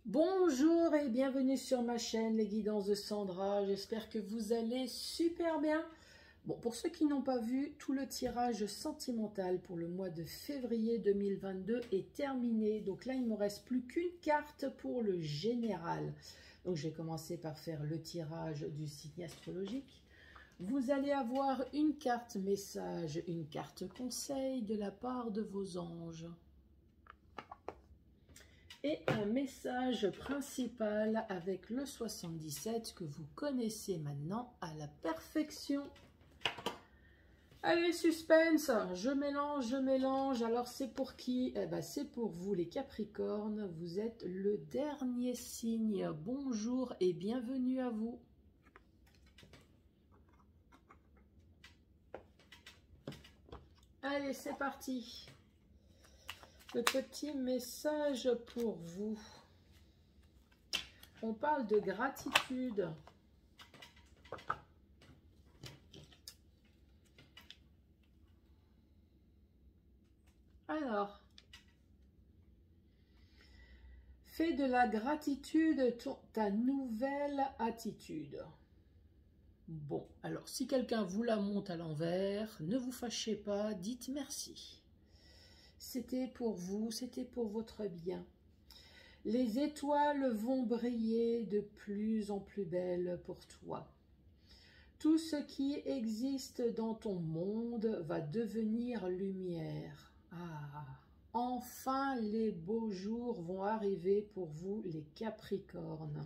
Bonjour et bienvenue sur ma chaîne Les Guidances de Sandra, j'espère que vous allez super bien. Bon, pour ceux qui n'ont pas vu, tout le tirage sentimental pour le mois de février 2022 est terminé. Donc là, il ne me reste plus qu'une carte pour le général. Donc je vais commencer par faire le tirage du signe astrologique. Vous allez avoir une carte message, une carte conseil de la part de vos anges. Et un message principal avec le 77 que vous connaissez maintenant à la perfection. Allez, suspense, je mélange. Alors, c'est pour qui? Eh ben, c'est pour vous, les Capricornes. Vous êtes le dernier signe. Bonjour et bienvenue à vous. Allez, c'est parti. Le petit message pour vous. On parle de gratitude. Alors, fais de la gratitude ta nouvelle attitude. Bon, alors si quelqu'un vous la monte à l'envers, ne vous fâchez pas, dites merci. C'était pour vous, c'était pour votre bien. Les étoiles vont briller de plus en plus belles pour toi. Tout ce qui existe dans ton monde va devenir lumière. Ah, enfin les beaux jours vont arriver pour vous les Capricornes.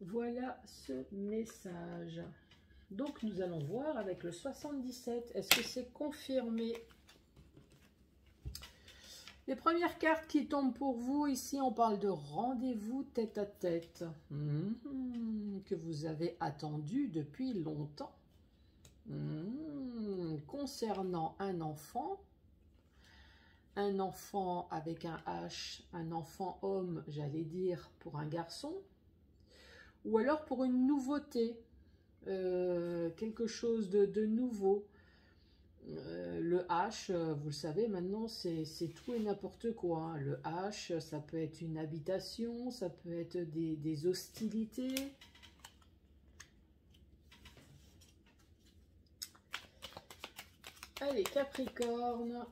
Voilà ce message. Donc nous allons voir avec le 77, est-ce que c'est confirmé? Les premières cartes qui tombent pour vous, ici on parle de rendez-vous tête à tête, que vous avez attendu depuis longtemps, concernant un enfant avec un H, un enfant homme, j'allais dire pour un garçon, ou alors pour une nouveauté, quelque chose de nouveau. Le H, vous le savez maintenant, c'est tout et n'importe quoi. Hein. Le H, ça peut être une habitation, ça peut être des hostilités. Allez, Capricorne.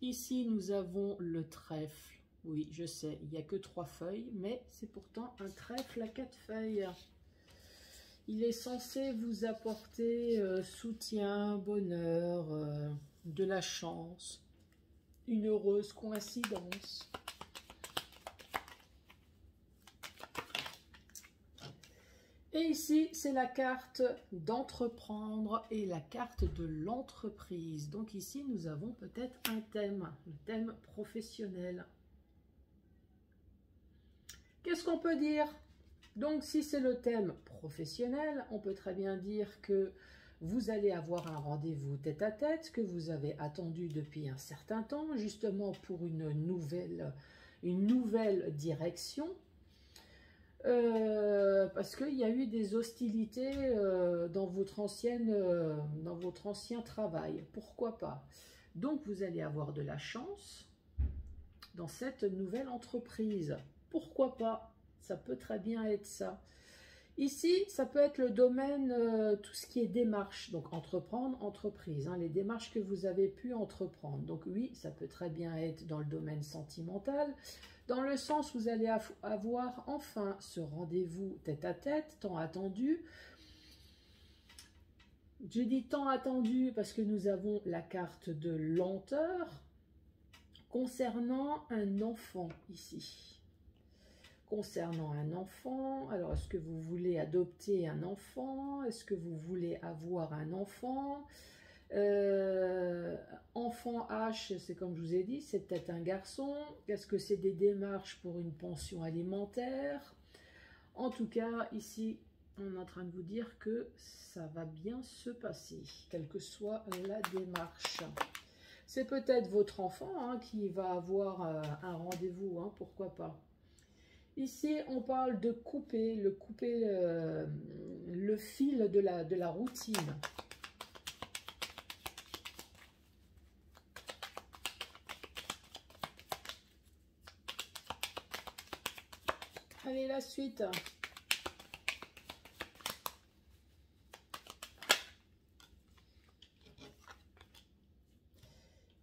Ici, nous avons le trèfle. Oui, je sais, il n'y a que 3 feuilles, mais c'est pourtant un trèfle à 4 feuilles. Il est censé vous apporter soutien, bonheur, de la chance, une heureuse coïncidence. Et ici, c'est la carte d'entreprendre et la carte de l'entreprise. Donc ici, nous avons peut-être un thème, le thème professionnel. Qu'est-ce qu'on peut dire ? Donc, si c'est le thème professionnel, on peut très bien dire que vous allez avoir un rendez-vous tête-à-tête que vous avez attendu depuis un certain temps, justement pour une nouvelle direction. Parce qu'il y a eu des hostilités dans votre ancien travail. Pourquoi pas? Donc, vous allez avoir de la chance dans cette nouvelle entreprise. Pourquoi pas? Ça peut très bien être ça. Ici, ça peut être le domaine, tout ce qui est démarche. Donc, entreprendre, entreprise. Hein, les démarches que vous avez pu entreprendre. Donc, oui, ça peut très bien être dans le domaine sentimental. Dans le sens où vous allez avoir enfin ce rendez-vous tête-à-tête, tant attendu. Je dis tant attendu parce que nous avons la carte de lenteur concernant un enfant ici. Concernant un enfant, alors est-ce que vous voulez adopter un enfant? Est-ce que vous voulez avoir un enfant? Enfant H, c'est comme je vous ai dit, c'est peut-être un garçon. Est-ce que c'est des démarches pour une pension alimentaire? En tout cas, ici, on est en train de vous dire que ça va bien se passer, quelle que soit la démarche. C'est peut-être votre enfant hein, qui va avoir un rendez-vous, hein, pourquoi pas. Ici, on parle de couper le fil de la routine. Allez, la suite.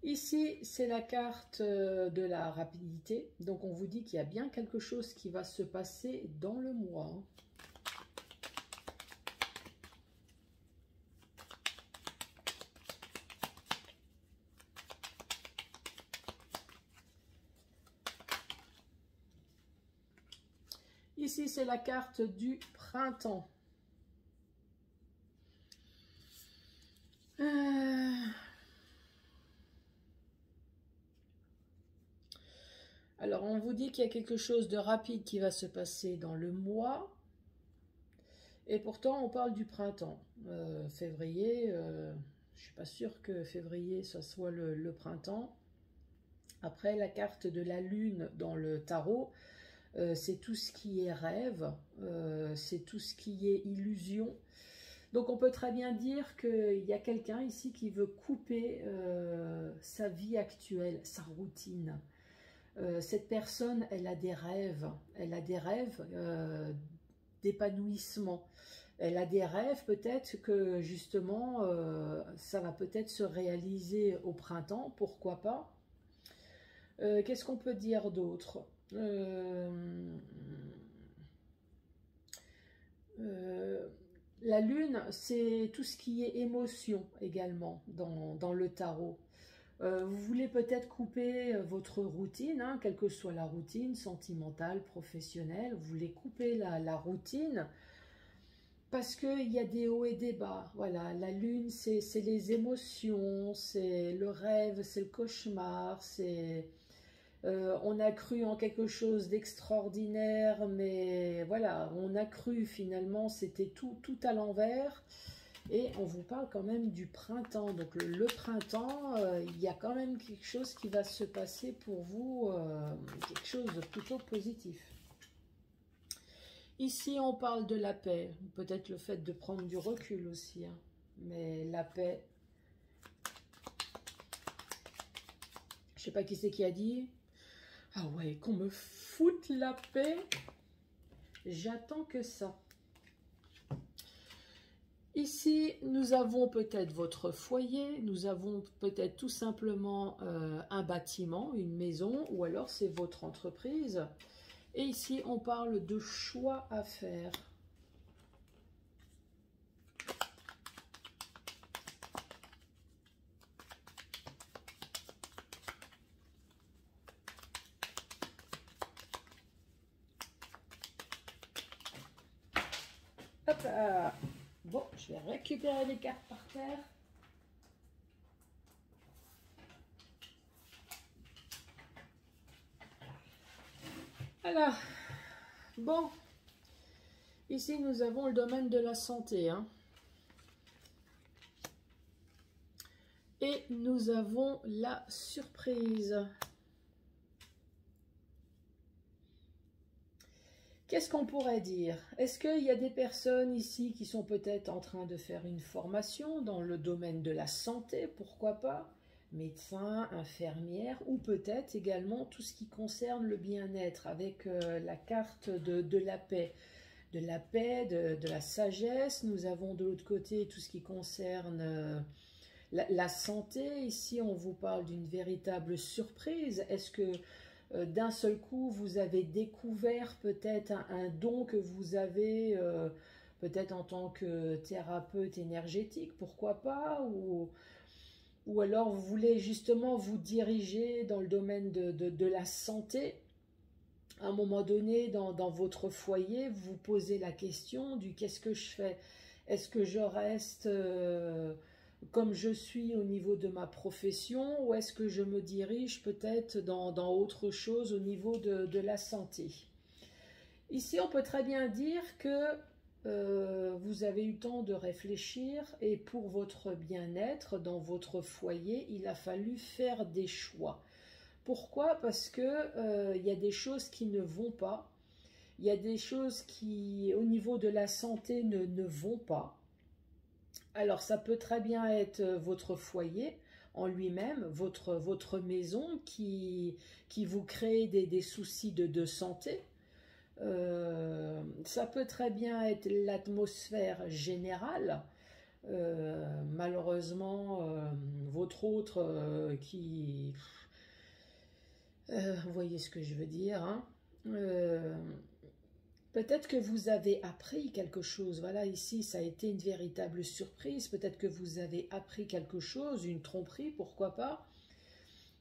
Ici, c'est la carte de la rapidité. Donc, on vous dit qu'il y a bien quelque chose qui va se passer dans le mois. Ici, c'est la carte du printemps. Alors, on vous dit qu'il y a quelque chose de rapide qui va se passer dans le mois. Et pourtant, on parle du printemps. Février, je ne suis pas sûre que février, ça soit le printemps. Après, la carte de la lune dans le tarot, c'est tout ce qui est rêve, c'est tout ce qui est illusion. Donc on peut très bien dire qu'il y a quelqu'un ici qui veut couper sa vie actuelle, sa routine. Cette personne, elle a des rêves d'épanouissement. Elle a des rêves peut-être que justement, ça va peut-être se réaliser au printemps, pourquoi pas. Qu'est-ce qu'on peut dire d'autre? La lune, c'est tout ce qui est émotion également dans le tarot. Vous voulez peut-être couper votre routine, hein, quelle que soit la routine, sentimentale, professionnelle. Vous voulez couper la routine parce qu'il y a des hauts et des bas. Voilà, la lune, c'est les émotions, c'est le rêve, c'est le cauchemar, c'est... on a cru en quelque chose d'extraordinaire, mais voilà, on a cru finalement, c'était tout à l'envers. Et on vous parle quand même du printemps. Donc le printemps, il y a quand même quelque chose qui va se passer pour vous, quelque chose de plutôt positif. Ici, on parle de la paix. Peut-être le fait de prendre du recul aussi. Hein. Mais la paix... Je sais pas qui c'est qui a dit. Ah ouais, qu'on me foute la paix. J'attends que ça. Ici, nous avons peut-être votre foyer, nous avons peut-être tout simplement un bâtiment, une maison, ou alors c'est votre entreprise. Et ici, on parle de choix à faire. Hop là. Bon, je vais récupérer les cartes par terre. Alors, bon, ici nous avons le domaine de la santé. Hein. Et nous avons la surprise. Qu'est-ce qu'on pourrait dire? Est-ce qu'il y a des personnes ici qui sont peut-être en train de faire une formation dans le domaine de la santé, pourquoi pas? Médecins, infirmières, ou peut-être également tout ce qui concerne le bien-être avec la carte de la paix. De la paix, de la sagesse. Nous avons de l'autre côté tout ce qui concerne la santé. Ici, on vous parle d'une véritable surprise. Est-ce que d'un seul coup, vous avez découvert peut-être un don que vous avez, peut-être en tant que thérapeute énergétique, pourquoi pas, ou alors vous voulez justement vous diriger dans le domaine de la santé. À un moment donné, dans votre foyer, vous vous posez la question du qu'est-ce que je fais? Est-ce que je reste... comme je suis au niveau de ma profession, ou est-ce que je me dirige peut-être dans autre chose au niveau de la santé? Ici, on peut très bien dire que vous avez eu le temps de réfléchir et pour votre bien-être dans votre foyer, il a fallu faire des choix. Pourquoi? Parce que y a des choses qui ne vont pas, il y a des choses qui, au niveau de la santé, ne vont pas. Alors, ça peut très bien être votre foyer en lui-même, votre maison qui vous crée des soucis de santé. Ça peut très bien être l'atmosphère générale. Malheureusement, votre autre qui... vous voyez ce que je veux dire, hein. Peut-être que vous avez appris quelque chose. Voilà, ici, ça a été une véritable surprise. Peut-être que vous avez appris quelque chose, une tromperie, pourquoi pas.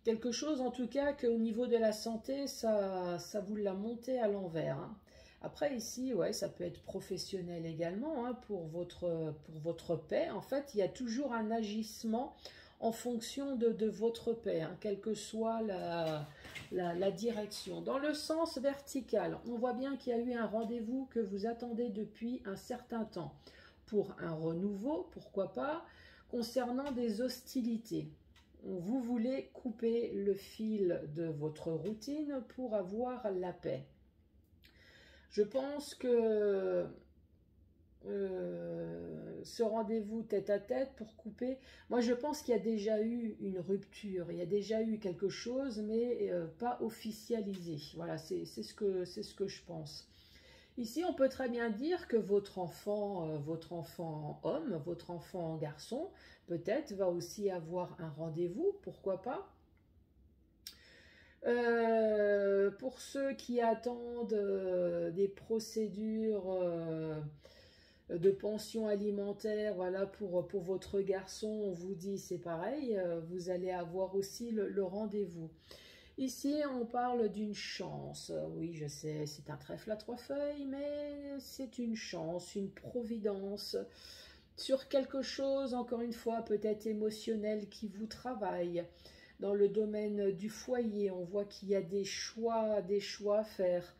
Quelque chose, en tout cas, qu'au niveau de la santé, ça vous l'a monté à l'envers, hein. Après, ici, ouais, ça peut être professionnel également, hein, pour votre paix. En fait, il y a toujours un agissement en fonction de votre paix, hein, quelle que soit la direction. Dans le sens vertical, on voit bien qu'il y a eu un rendez-vous que vous attendez depuis un certain temps pour un renouveau, pourquoi pas, concernant des hostilités. Vous voulez couper le fil de votre routine pour avoir la paix. Je pense que ce rendez-vous tête-à-tête pour couper, moi je pense qu'il y a déjà eu une rupture, il y a déjà eu quelque chose, mais pas officialisé. Voilà, c'est ce que je pense. Ici, on peut très bien dire que votre enfant homme, votre enfant garçon, peut-être va aussi avoir un rendez-vous, pourquoi pas. Pour ceux qui attendent des procédures de pension alimentaire, voilà, pour votre garçon, on vous dit c'est pareil, vous allez avoir aussi le rendez-vous. Ici, on parle d'une chance. Oui, je sais, c'est un trèfle à trois feuilles, mais c'est une chance, une providence sur quelque chose, encore une fois, peut-être émotionnel qui vous travaille. Dans le domaine du foyer, on voit qu'il y a des choix à faire.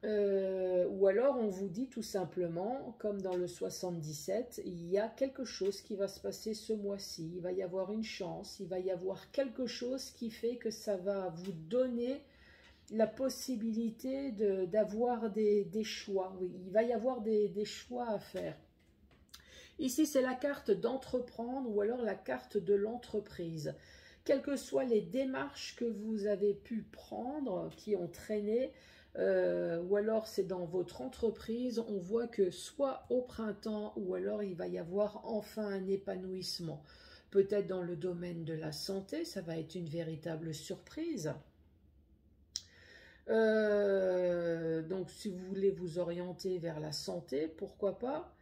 Ou alors on vous dit tout simplement, comme dans le 77, il y a quelque chose qui va se passer ce mois-ci, il va y avoir une chance, il va y avoir quelque chose qui fait que ça va vous donner la possibilité d'avoir des choix. Oui, il va y avoir des choix à faire. Ici, c'est la carte d'entreprendre ou alors la carte de l'entreprise. Quelles que soient les démarches que vous avez pu prendre, qui ont traîné, ou alors c'est dans votre entreprise, on voit que soit au printemps ou alors il va y avoir enfin un épanouissement. Peut-être dans le domaine de la santé, ça va être une véritable surprise. Donc si vous voulez vous orienter vers la santé, pourquoi pas.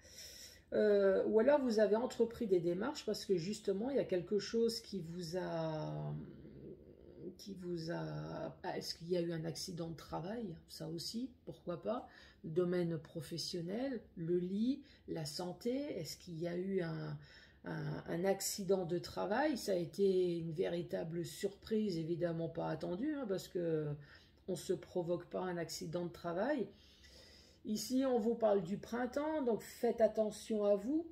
Ou alors vous avez entrepris des démarches parce que justement il y a quelque chose qui vous a... Est-ce qu'il y a eu un accident de travail? Ça aussi, pourquoi pas. Le domaine professionnel, le lit, la santé, est-ce qu'il y a eu un accident de travail? Ça a été une véritable surprise, évidemment pas attendue, hein, parce que on ne se provoque pas un accident de travail. Ici, on vous parle du printemps, donc faites attention à vous.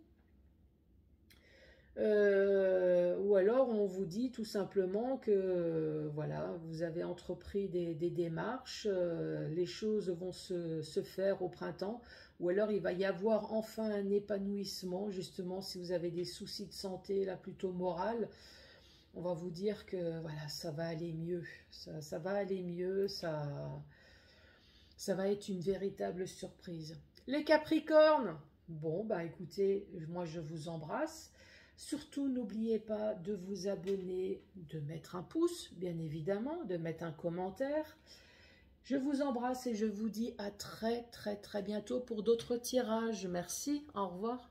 Ou alors, on vous dit tout simplement que voilà, vous avez entrepris des démarches, les choses vont se faire au printemps, ou alors il va y avoir enfin un épanouissement, justement, si vous avez des soucis de santé, là, plutôt morale, on va vous dire que voilà, ça va aller mieux, ça va aller mieux, ça va être une véritable surprise. Les Capricornes, bon, bah écoutez, moi je vous embrasse. Surtout, n'oubliez pas de vous abonner, de mettre un pouce, bien évidemment, de mettre un commentaire. Je vous embrasse et je vous dis à très bientôt pour d'autres tirages. Merci, au revoir.